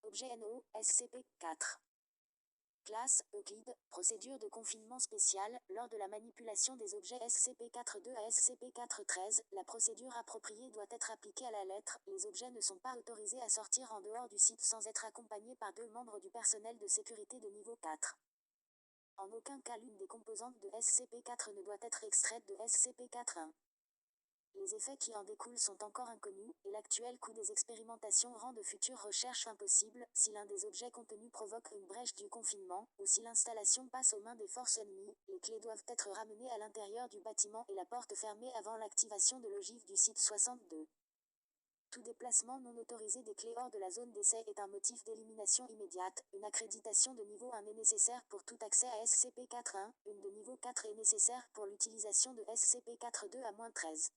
Objet NO, SCP-4. Classe Euclide, procédure de confinement spéciale. Lors de la manipulation des objets SCP-4-2 à SCP-4-13, la procédure appropriée doit être appliquée à la lettre. Les objets ne sont pas autorisés à sortir en dehors du site sans être accompagnés par 2 membres du personnel de sécurité de niveau 4. En aucun cas l'une des composantes de SCP-4 ne doit être extraite de SCP-4-1. Les effets qui en découlent sont encore inconnus, et l'actuel coût des expérimentations rend de futures recherches impossibles. Si l'un des objets contenus provoque une brèche du confinement, ou si l'installation passe aux mains des forces ennemies, les clés doivent être ramenées à l'intérieur du bâtiment et la porte fermée avant l'activation de l'ogive du site 62. Tout déplacement non autorisé des clés hors de la zone d'essai est un motif d'élimination immédiate. Une accréditation de niveau 1 est nécessaire pour tout accès à SCP-4-1, une de niveau 4 est nécessaire pour l'utilisation de SCP-4-2 à -13.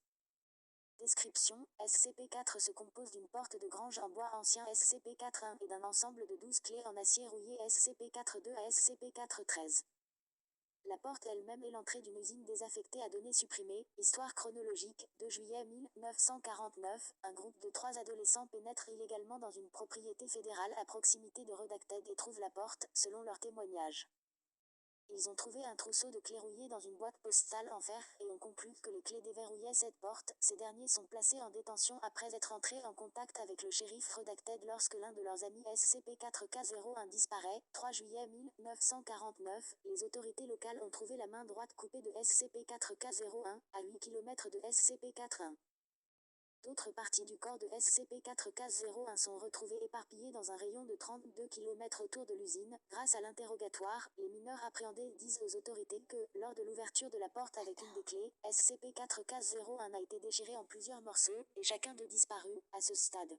Description: SCP-4 se compose d'une porte de grange en bois ancien SCP-4-1 et d'un ensemble de 12 clés en acier rouillé SCP-4-2 à SCP-4-13. La porte elle-même est l'entrée d'une usine désaffectée à données supprimées. Histoire chronologique: 2 juillet 1949, un groupe de 3 adolescents pénètre illégalement dans une propriété fédérale à proximité de Redacted et trouve la porte, selon leur témoignage. Ils ont trouvé un trousseau de clés rouillées dans une boîte postale en fer, et ont conclu que les clés déverrouillaient cette porte. Ces derniers sont placés en détention après être entrés en contact avec le shérif Redacted lorsque l'un de leurs amis SCP-4K01 disparaît. 3 juillet 1949, les autorités locales ont trouvé la main droite coupée de SCP-4K01, à 8 km de SCP-41. D'autres parties du corps de SCP-4K01 sont retrouvées éparpillées dans un rayon de 32 km autour de l'usine. Grâce à l'interrogatoire, les mineurs appréhendés disent aux autorités que, lors de l'ouverture de la porte avec une des clés, SCP-4K01 a été déchiré en plusieurs morceaux, et chacun d'eux disparu. À ce stade,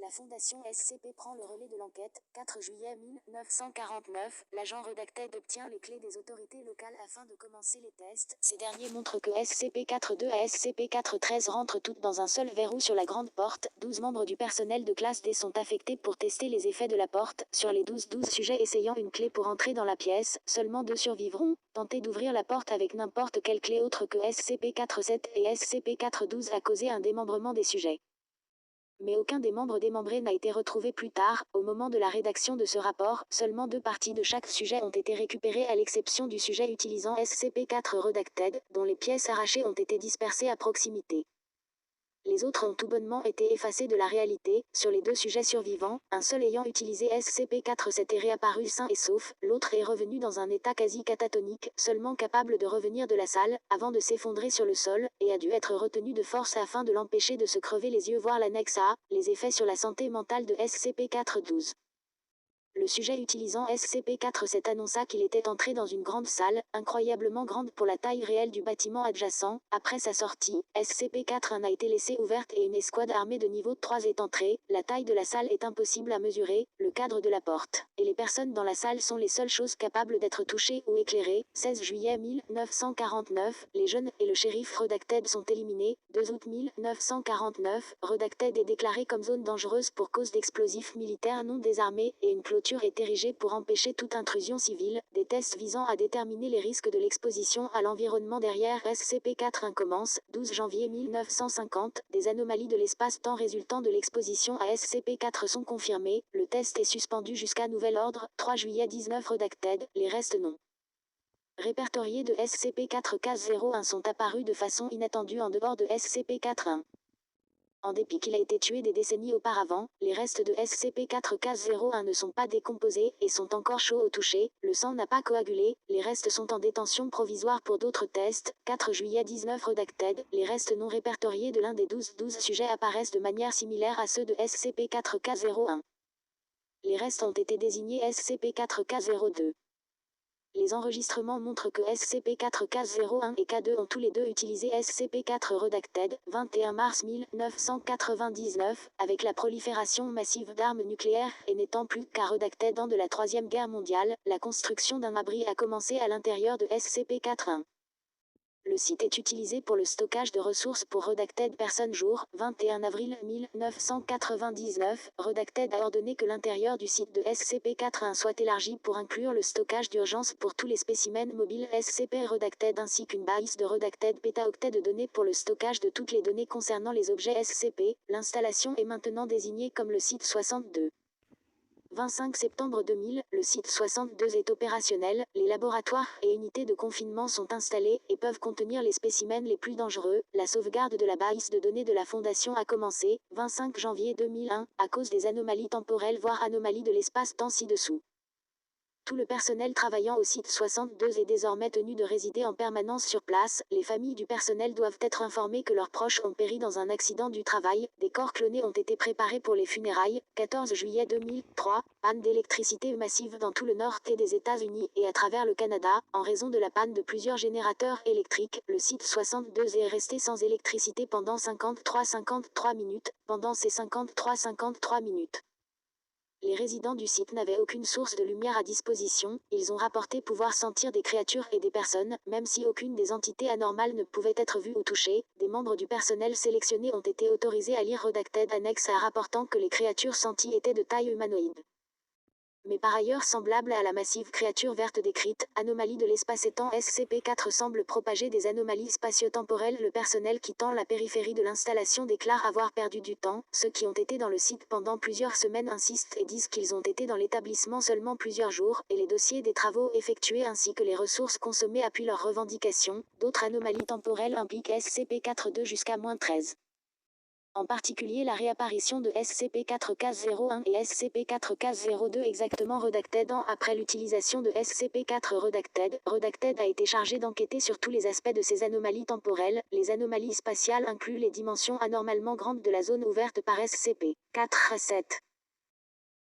la fondation SCP prend le relais de l'enquête. 4 juillet 1949, l'agent Redacted obtient les clés des autorités locales afin de commencer les tests. Ces derniers montrent que SCP-4-2 à SCP-4-13 rentrent toutes dans un seul verrou sur la grande porte. 12 membres du personnel de classe D sont affectés pour tester les effets de la porte. Sur les 12 sujets essayant une clé pour entrer dans la pièce, seulement 2 survivront. Tenter d'ouvrir la porte avec n'importe quelle clé autre que SCP-4-7 et SCP-4-12 a causé un démembrement des sujets. Mais aucun des membres démembrés n'a été retrouvé plus tard. Au moment de la rédaction de ce rapport, seulement 2 parties de chaque sujet ont été récupérées à l'exception du sujet utilisant SCP-4 Redacted, dont les pièces arrachées ont été dispersées à proximité. Les autres ont tout bonnement été effacés de la réalité. Sur les 2 sujets survivants, un seul ayant utilisé SCP-4 est réapparu sain et sauf, l'autre est revenu dans un état quasi catatonique, seulement capable de revenir de la salle, avant de s'effondrer sur le sol, et a dû être retenu de force afin de l'empêcher de se crever les yeux. Voir l'annexe A, les effets sur la santé mentale de SCP-4-12. Le sujet utilisant SCP-4 annonça qu'il était entré dans une grande salle, incroyablement grande pour la taille réelle du bâtiment adjacent. Après sa sortie, SCP-4 a été laissé ouverte et une escouade armée de niveau 3 est entrée. La taille de la salle est impossible à mesurer, le cadre de la porte, et les personnes dans la salle sont les seules choses capables d'être touchées ou éclairées. 16 juillet 1949, les jeunes et le shérif Redacted sont éliminés. 2 août 1949, Redacted est déclaré comme zone dangereuse pour cause d'explosifs militaires non désarmés, et une clôture est érigée pour empêcher toute intrusion civile. Des tests visant à déterminer les risques de l'exposition à l'environnement derrière SCP-4 commencent. 12 janvier 1950, des anomalies de l'espace-temps résultant de l'exposition à SCP-4 sont confirmées. Le test est suspendu jusqu'à nouvel ordre. 3 juillet 19 Redacted, les restes non répertoriés de SCP-4K01 sont apparus de façon inattendue en dehors de SCP-41. En dépit qu'il a été tué des décennies auparavant, les restes de SCP-4K01 ne sont pas décomposés et sont encore chauds au toucher. Le sang n'a pas coagulé. Les restes sont en détention provisoire pour d'autres tests. 4 juillet 19 Redacted, les restes non répertoriés de l'un des 12 sujets apparaissent de manière similaire à ceux de SCP-4K01. Les restes ont été désignés SCP-4K02. Les enregistrements montrent que SCP-4K01 et K2 ont tous les deux utilisé SCP-4 Redacted. 21 mars 1999, avec la prolifération massive d'armes nucléaires et n'étant plus qu'à Redacted de la Troisième Guerre mondiale, la construction d'un abri a commencé à l'intérieur de SCP-41. Le site est utilisé pour le stockage de ressources pour Redacted Person jour. 21 avril 1999, Redacted a ordonné que l'intérieur du site de SCP-41 soit élargi pour inclure le stockage d'urgence pour tous les spécimens mobiles SCP Redacted ainsi qu'une base de Redacted pétaoctets de données pour le stockage de toutes les données concernant les objets SCP. L'installation est maintenant désignée comme le site 62. 25 septembre 2000, le site 62 est opérationnel, les laboratoires et unités de confinement sont installés et peuvent contenir les spécimens les plus dangereux. La sauvegarde de la base de données de la Fondation a commencé, 25 janvier 2001, à cause des anomalies temporelles voire anomalies de l'espace-temps ci-dessous. Tout le personnel travaillant au site 62 est désormais tenu de résider en permanence sur place. Les familles du personnel doivent être informées que leurs proches ont péri dans un accident du travail. Des corps clonés ont été préparés pour les funérailles. 14 juillet 2003, panne d'électricité massive dans tout le nord des États-Unis et à travers le Canada. En raison de la panne de plusieurs générateurs électriques, le site 62 est resté sans électricité pendant 53 minutes. Pendant ces 53 minutes, les résidents du site n'avaient aucune source de lumière à disposition. Ils ont rapporté pouvoir sentir des créatures et des personnes, même si aucune des entités anormales ne pouvait être vue ou touchée. Des membres du personnel sélectionnés ont été autorisés à lire Redacted Annex rapportant que les créatures senties étaient de taille humanoïde, mais par ailleurs semblable à la massive créature verte décrite. Anomalie de l'espace-temps SCP-4 semble propager des anomalies spatio-temporelles. Le personnel quittant la périphérie de l'installation déclare avoir perdu du temps. Ceux qui ont été dans le site pendant plusieurs semaines insistent et disent qu'ils ont été dans l'établissement seulement plusieurs jours, et les dossiers des travaux effectués ainsi que les ressources consommées appuient leurs revendications. D'autres anomalies temporelles impliquent SCP-4-2 jusqu'à -13. En particulier la réapparition de SCP-4-01 et SCP-4-02 exactement Redacted an après l'utilisation de SCP-4 Redacted. Redacted a été chargé d'enquêter sur tous les aspects de ces anomalies temporelles. Les anomalies spatiales incluent les dimensions anormalement grandes de la zone ouverte par SCP-4-7.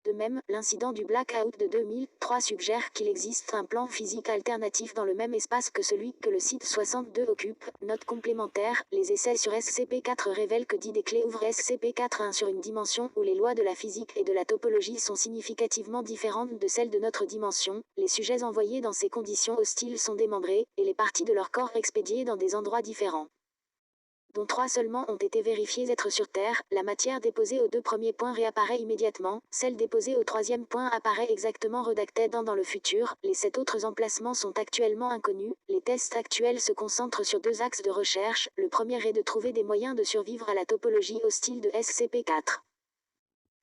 De même, l'incident du blackout de 2003 suggère qu'il existe un plan physique alternatif dans le même espace que celui que le site 62 occupe. Note complémentaire, les essais sur SCP-4 révèlent que 10 des clés ouvrent SCP-4-1 sur une dimension où les lois de la physique et de la topologie sont significativement différentes de celles de notre dimension. Les sujets envoyés dans ces conditions hostiles sont démembrés, et les parties de leur corps expédiées dans des endroits différents, dont 3 seulement ont été vérifiés être sur Terre. La matière déposée aux 2 premiers points réapparaît immédiatement, celle déposée au 3e point apparaît exactement Redacted dans le futur. Les 7 autres emplacements sont actuellement inconnus. Les tests actuels se concentrent sur 2 axes de recherche. Le premier est de trouver des moyens de survivre à la topologie hostile de SCP-4.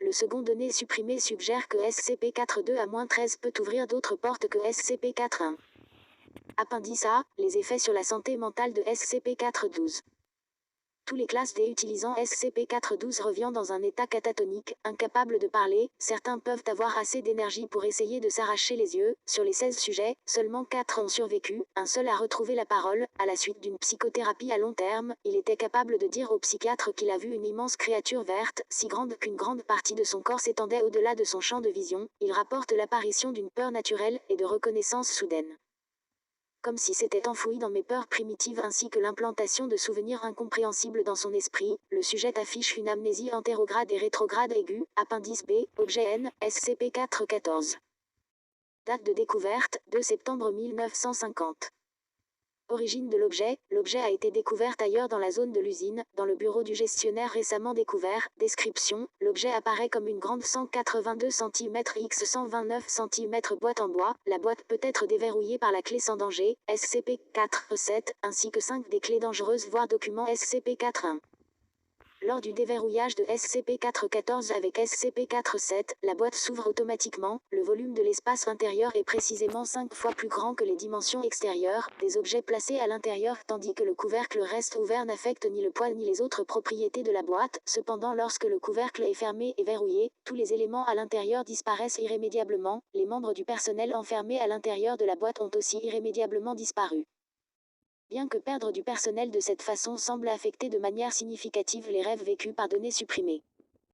Le second données supprimées suggère que SCP-4-2 à -13 peut ouvrir d'autres portes que SCP-4-1. Appendice A, les effets sur la santé mentale de SCP-4-12. Tous les classes D utilisant SCP-4-12 reviennent dans un état catatonique, incapables de parler. Certains peuvent avoir assez d'énergie pour essayer de s'arracher les yeux. Sur les 16 sujets, seulement 4 ont survécu, un seul a retrouvé la parole. À la suite d'une psychothérapie à long terme, il était capable de dire au psychiatre qu'il a vu une immense créature verte, si grande qu'une grande partie de son corps s'étendait au-delà de son champ de vision. Il rapporte l'apparition d'une peur naturelle et de reconnaissance soudaine, comme si s'était enfoui dans mes peurs primitives ainsi que l'implantation de souvenirs incompréhensibles dans son esprit. Le sujet affiche une amnésie antérograde et rétrograde aiguë. Appendice B, objet N, SCP-4-14. Date de découverte, 2 septembre 1950. Origine de l'objet, l'objet a été découvert ailleurs dans la zone de l'usine, dans le bureau du gestionnaire récemment découvert. Description, l'objet apparaît comme une grande 182 cm x 129 cm boîte en bois. La boîte peut être déverrouillée par la clé sans danger, SCP-4-7, ainsi que 5 des clés dangereuses voire documents SCP-4-1. Lors du déverrouillage de SCP-4-14 avec SCP-4-7, la boîte s'ouvre automatiquement. Le volume de l'espace intérieur est précisément 5 fois plus grand que les dimensions extérieures. Des objets placés à l'intérieur tandis que le couvercle reste ouvert n'affectent ni le poids ni les autres propriétés de la boîte. Cependant, lorsque le couvercle est fermé et verrouillé, tous les éléments à l'intérieur disparaissent irrémédiablement. Les membres du personnel enfermés à l'intérieur de la boîte ont aussi irrémédiablement disparu. Bien que perdre du personnel de cette façon semble affecter de manière significative les rêves vécus par données supprimées.